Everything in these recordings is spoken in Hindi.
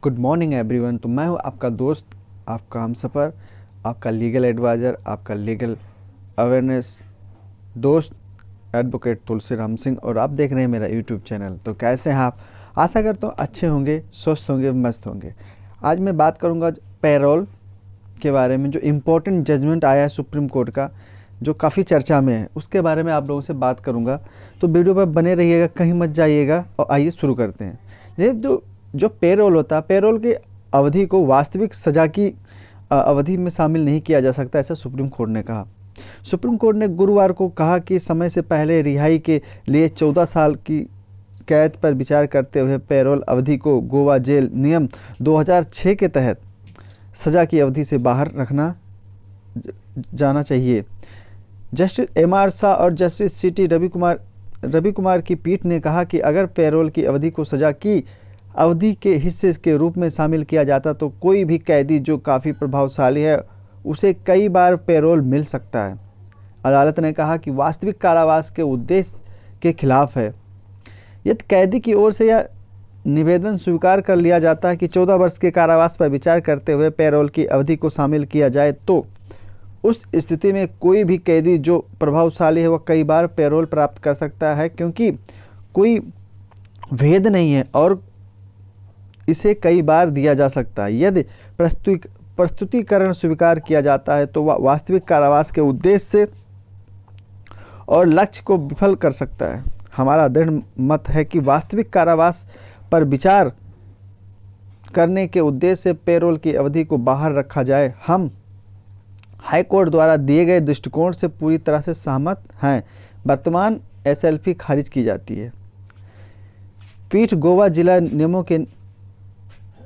Good morning everyone. तो मैं हूं आपका दोस्त, आपका हमसफ़र, आपका लीगल एडवाइज़र, आपका लीगल अवेयरनेस दोस्त एडवोकेट तुलसीराम सिंह, और आप देख रहे हैं मेरा यूट्यूब चैनल। तो कैसे हैं आप? आशा करता हूँ अच्छे होंगे, स्वस्थ होंगे, मस्त होंगे। आज मैं बात करूँगा पैरोल के बारे में। जो इम्पोर्टेंट जजमेंट आया है सुप्रीम कोर्ट का, जो काफ़ी चर्चा में है, उसके बारे में आप लोगों से बात करूँगा। तो वीडियो पर बने रहिएगा, कहीं मत जाइएगा। और आइए शुरू करते हैं। ये जो पेरोल होता है, पेरोल की अवधि को वास्तविक सज़ा की अवधि में शामिल नहीं किया जा सकता, ऐसा सुप्रीम कोर्ट ने कहा। सुप्रीम कोर्ट ने गुरुवार को कहा कि समय से पहले रिहाई के लिए 14 साल की कैद पर विचार करते हुए पेरोल अवधि को गोवा जेल नियम 2006 के तहत सज़ा की अवधि से बाहर रखना जाना चाहिए। Justice MR. शाह और जस्टिस सी.टी. रवि कुमार की पीठ ने कहा कि अगर पेरोल की अवधि को सज़ा की अवधि के हिस्से के रूप में शामिल किया जाता तो कोई भी कैदी जो काफ़ी प्रभावशाली है उसे कई बार पेरोल मिल सकता है। अदालत ने कहा कि वास्तविक कारावास के उद्देश्य के खिलाफ है। यदि कैदी की ओर से यह निवेदन स्वीकार कर लिया जाता है कि 14 वर्ष के कारावास पर विचार करते हुए पेरोल की अवधि को शामिल किया जाए, तो उस स्थिति में कोई भी कैदी जो प्रभावशाली है वह कई बार पेरोल प्राप्त कर सकता है, क्योंकि कोई भेद नहीं है और इसे कई बार दिया जा सकता है। यदि प्रस्तुतिकरण स्वीकार किया जाता है तो वह वास्तविक कारावास के उद्देश्य से और लक्ष्य को विफल कर सकता है। हमारा दृढ़ मत है कि वास्तविक कारावास पर विचार करने के उद्देश्य से पेरोल की अवधि को बाहर रखा जाए। हम हाई कोर्ट द्वारा दिए गए दृष्टिकोण से पूरी तरह से सहमत हैं। वर्तमान एसएलपी खारिज की जाती है। पीठ गोवा जिला नियमों के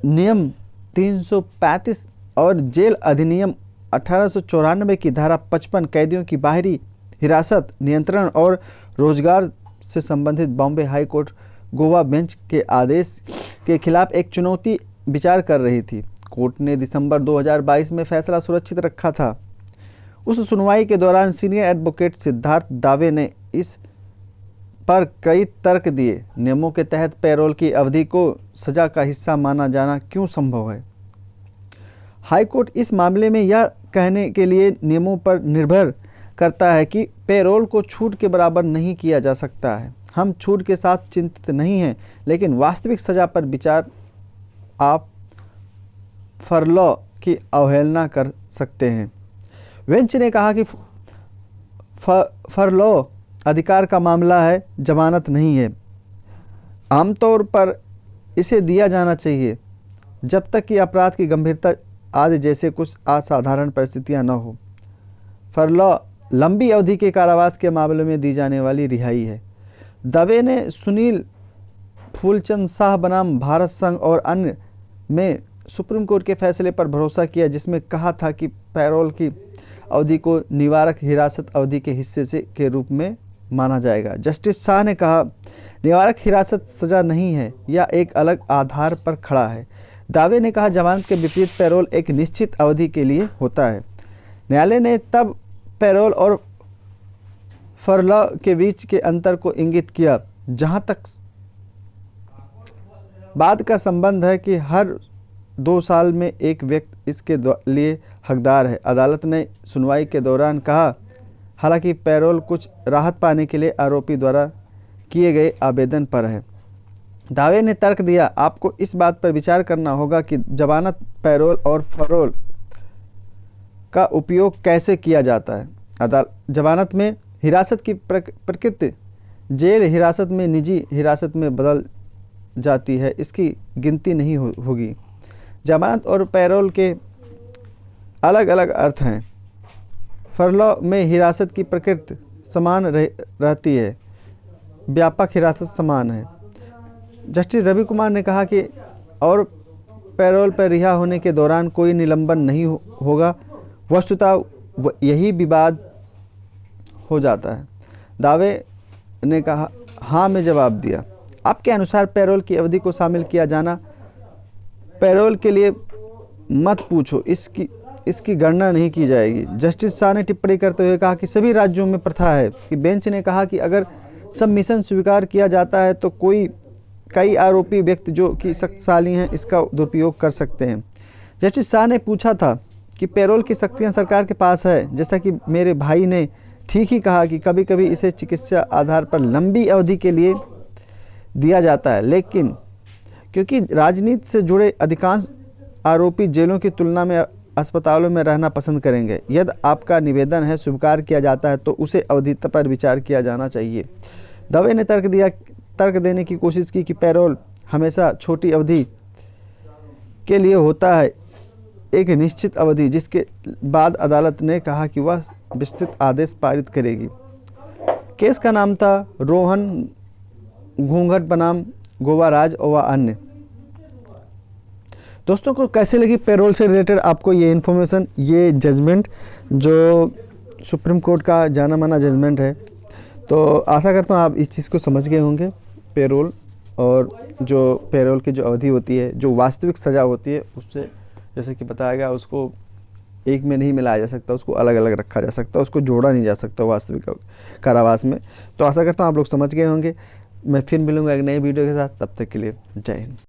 नियम 335 और जेल अधिनियम 1894 की धारा 55 कैदियों की बाहरी हिरासत, नियंत्रण और रोजगार से संबंधित Bombay high court Goa bench के आदेश के खिलाफ एक चुनौती विचार कर रही थी। कोर्ट ने दिसंबर 2022 में फैसला सुरक्षित रखा था। उस सुनवाई के दौरान सीनियर एडवोकेट सिद्धार्थ दावे ने इस पर कई तर्क दिए। नियमों के तहत पेरोल की अवधि को सजा का हिस्सा माना जाना क्यों संभव है? हाई कोर्ट इस मामले में यह कहने के लिए नियमों पर निर्भर करता है कि पेरोल को छूट के बराबर नहीं किया जा सकता है। हम छूट के साथ चिंतित नहीं हैं, लेकिन वास्तविक सजा पर विचार आप फरलॉ की अवहेलना कर सकते हैं। बेंच ने कहा कि फरलॉ अधिकार का मामला है, जमानत नहीं है। आमतौर पर इसे दिया जाना चाहिए जब तक कि अपराध की गंभीरता आदि जैसे कुछ असाधारण परिस्थितियां न हो। फरलॉ लंबी अवधि के कारावास के मामले में दी जाने वाली रिहाई है। दवे ने सुनील फूलचंद शाह बनाम भारत संघ और अन्य में सुप्रीम कोर्ट के फैसले पर भरोसा किया, जिसमें कहा था कि पेरोल की अवधि को निवारक हिरासत अवधि के हिस्से से के रूप में माना जाएगा। जस्टिस शाह ने कहा, निवारक हिरासत सजा नहीं है, यह एक अलग आधार पर खड़ा है। दावे ने कहा, जमानत के विपरीत पेरोल एक निश्चित अवधि के लिए होता है। न्यायालय ने तब पेरोल और फरलॉ के बीच के अंतर को इंगित किया, जहां तक बाद का संबंध है कि हर 2 साल में एक व्यक्ति इसके लिए हकदार है। अदालत ने सुनवाई के दौरान कहा, हालांकि पेरोल कुछ राहत पाने के लिए आरोपी द्वारा किए गए आवेदन पर है। दावे ने तर्क दिया, आपको इस बात पर विचार करना होगा कि जमानत, पेरोल और फरोल का उपयोग कैसे किया जाता है। जमानत में हिरासत की प्रकृति जेल हिरासत में निजी हिरासत में बदल जाती है, इसकी गिनती नहीं होगी। जमानत और पेरोल के अलग अलग अर्थ हैं। फरलॉ में हिरासत की प्रकृति समान रहती है, व्यापक हिरासत समान है। जस्टिस रवि कुमार ने कहा कि और पेरोल पर रिहा होने के दौरान कोई निलंबन नहीं होगा, वस्तुतः यही विवाद हो जाता है। दावे ने कहा, हाँ में जवाब दिया। आपके अनुसार पेरोल की अवधि को शामिल किया जाना, पेरोल के लिए मत पूछो, इसकी गणना नहीं की जाएगी। जस्टिस शाह ने टिप्पणी करते हुए कहा कि सभी राज्यों में प्रथा है कि बेंच ने कहा कि अगर सबमिशन स्वीकार किया जाता है तो कोई कई आरोपी व्यक्ति जो कि शक्तिशाली हैं इसका दुरुपयोग कर सकते हैं। जस्टिस शाह ने पूछा था कि पैरोल की शक्तियां सरकार के पास है। जैसा कि मेरे भाई ने ठीक ही कहा कि कभी कभी इसे चिकित्सा आधार पर लंबी अवधि के लिए दिया जाता है, लेकिन क्योंकि राजनीति से जुड़े अधिकांश आरोपी जेलों की तुलना में अस्पतालों में रहना पसंद करेंगे। यदि आपका निवेदन है स्वीकार किया जाता है तो उसे अवधि पर विचार किया जाना चाहिए। दवे ने तर्क देने की कोशिश की कि पैरोल हमेशा छोटी अवधि के लिए होता है, एक निश्चित अवधि, जिसके बाद अदालत ने कहा कि वह विस्तृत आदेश पारित करेगी। केस का नाम था रोहन घूंघट बनाम गोवाराज और अन्य। दोस्तों को कैसे लगी पैरोल से रिलेटेड आपको ये इन्फॉर्मेशन, ये जजमेंट जो सुप्रीम कोर्ट का जाना माना जजमेंट है। तो आशा करता हूँ आप इस चीज़ को समझ गए होंगे। पैरोल और जो पैरोल की जो अवधि होती है, जो वास्तविक सज़ा होती है, उससे जैसे कि बताया गया उसको एक में नहीं मिलाया जा सकता, उसको अलग अलग रखा जा सकता, उसको जोड़ा नहीं जा सकता वास्तविक कारावास में। तो आशा करता हूँ आप लोग समझ गए होंगे। मैं फिर मिलूँगा एक नई वीडियो के साथ, तब तक के लिए जय हिंद।